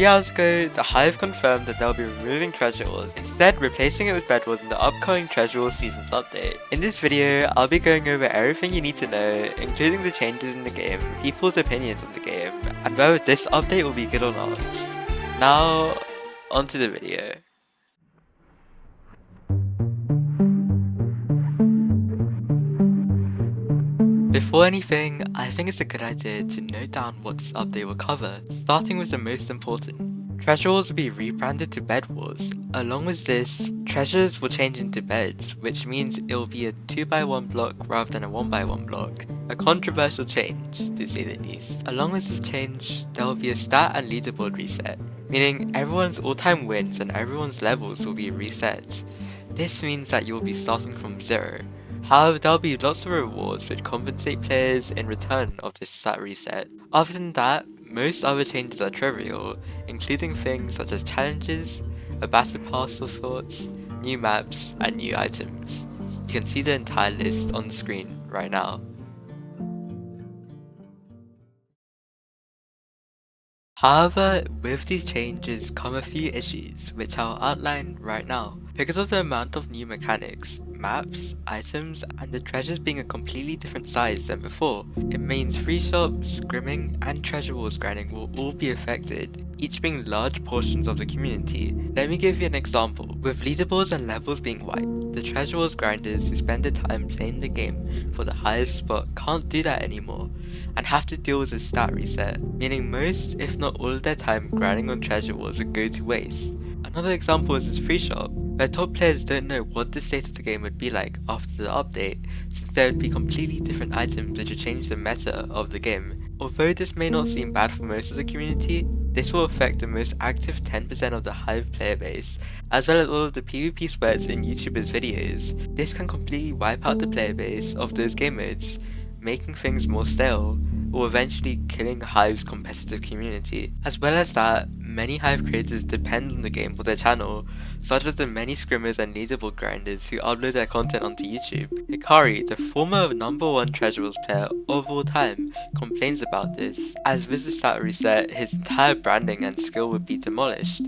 few hours ago, the Hive confirmed that they'll be removing Treasure Wars, instead replacing it with Bedwars in the upcoming Treasure Wars Seasons update. In this video, I'll be going over everything you need to know, including the changes in the game, people's opinions on the game, and whether this update will be good or not. Now, onto the video. Before anything, I think it's a good idea to note down what this update will cover, starting with the most important. Treasure Wars will be rebranded to Bed Wars. Along with this, treasures will change into beds, which means it will be a 2x1 block rather than a 1x1 block. A controversial change, to say the least. Along with this change, there will be a stat and leaderboard reset, meaning everyone's all-time wins and everyone's levels will be reset. This means that you will be starting from 0. However, there will be lots of rewards which compensate players in return of this stat reset. Other than that, most other changes are trivial, including things such as challenges, a battle pass of sorts, new maps, and new items. You can see the entire list on the screen right now. However, with these changes come a few issues, which I'll outline right now. Because of the amount of new mechanics, maps, items, and the treasures being a completely different size than before, it means free shops, scrimming, and treasure wars grinding will all be affected, each being large portions of the community. Let me give you an example. With leaderboards and levels being wiped, the treasure wars grinders who spend their time playing the game for the highest spot can't do that anymore, and have to deal with a stat reset, meaning most, if not all of their time grinding on treasure wars would go to waste. Another example is this free shop, where top players don't know what the state of the game would be like after the update, since there would be completely different items which would change the meta of the game. Although this may not seem bad for most of the community, this will affect the most active 10% of the Hive player base, as well as all of the PvP sweats in YouTubers' videos. This can completely wipe out the player base of those game modes, making things more stale, or eventually killing Hive's competitive community. As well as that, many Hive creators depend on the game for their channel, such as the many scrimmers and leaderboard grinders who upload their content onto YouTube. Hikqrii, the former #1 Treasure Wars player of all time, complains about this, as with the stat reset, his entire branding and skill would be demolished.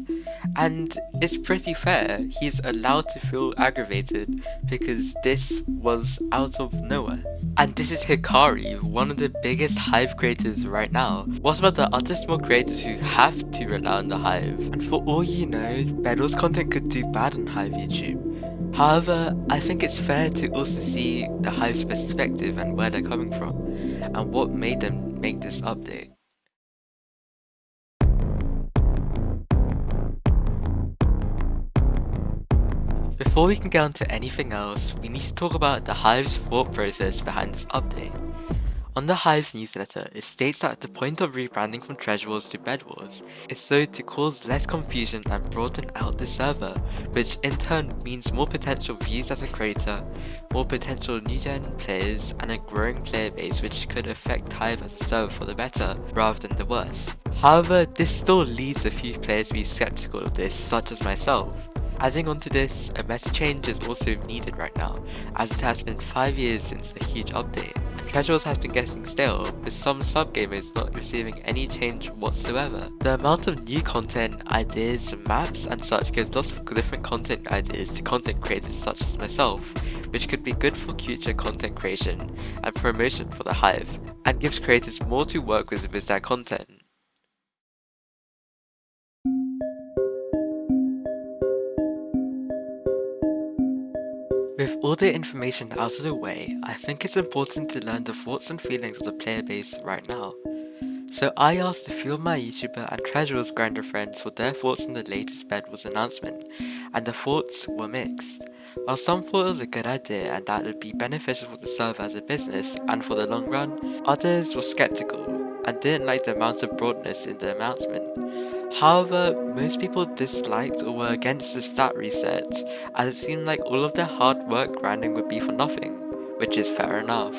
And it's pretty fair, he's allowed to feel aggravated because this was out of nowhere. And this is Hikqrii, one of the biggest Hive creators right now. What about the other small creators who have to rely on the Hive? And for all you know, Bedwars content could do bad on Hive YouTube. However, I think it's fair to also see the Hive's perspective and where they're coming from, and what made them make this update. Before we can get on to anything else, we need to talk about the Hive's thought process behind this update. On the Hive's newsletter, it states that the point of rebranding from Treasure Wars to Bed Wars is so to cause less confusion and broaden out the server, which in turn means more potential views as a creator, more potential new gen players, and a growing player base which could affect Hive as a server for the better rather than the worse. However, this still leads a few players to be skeptical of this, such as myself. Adding on to this, a meta change is also needed right now, as it has been 5 years since the huge update, and Treasure Wars has been getting stale, with some sub-gamers not receiving any change whatsoever. The amount of new content, ideas, maps and such gives lots of different content ideas to content creators such as myself, which could be good for future content creation and promotion for the Hive, and gives creators more to work with their content. With all the information out of the way, I think it's important to learn the thoughts and feelings of the player base right now. So I asked a few of my YouTuber and Treasure Wars grinder friends for their thoughts on the latest Bed Wars announcement, and the thoughts were mixed. While some thought it was a good idea and that it would be beneficial for the server as a business and for the long run, others were skeptical and didn't like the amount of broadness in the announcement. However, most people disliked or were against the stat reset, as it seemed like all of their hard work grinding would be for nothing, which is fair enough.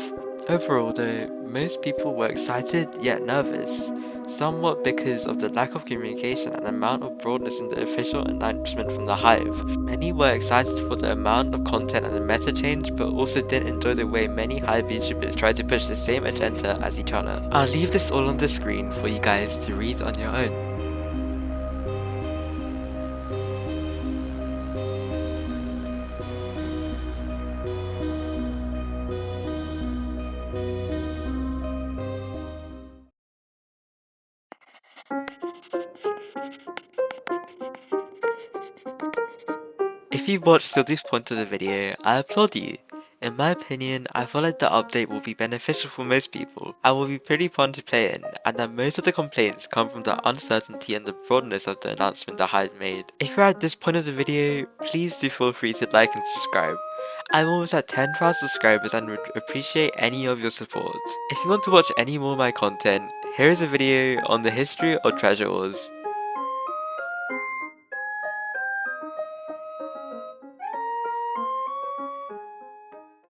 Overall though, most people were excited yet nervous, somewhat because of the lack of communication and amount of broadness in the official announcement from the Hive. Many were excited for the amount of content and the meta change, but also didn't enjoy the way many Hive YouTubers tried to push the same agenda as each other. I'll leave this all on the screen for you guys to read on your own. If you've watched till this point of the video, I applaud you. In my opinion, I feel like the update will be beneficial for most people and will be pretty fun to play in, and that most of the complaints come from the uncertainty and the broadness of the announcement that Hive made. If you're at this point of the video, please do feel free to like and subscribe. I'm almost at 10,000 subscribers and would appreciate any of your support. If you want to watch any more of my content, here is a video on the history of Treasure Wars.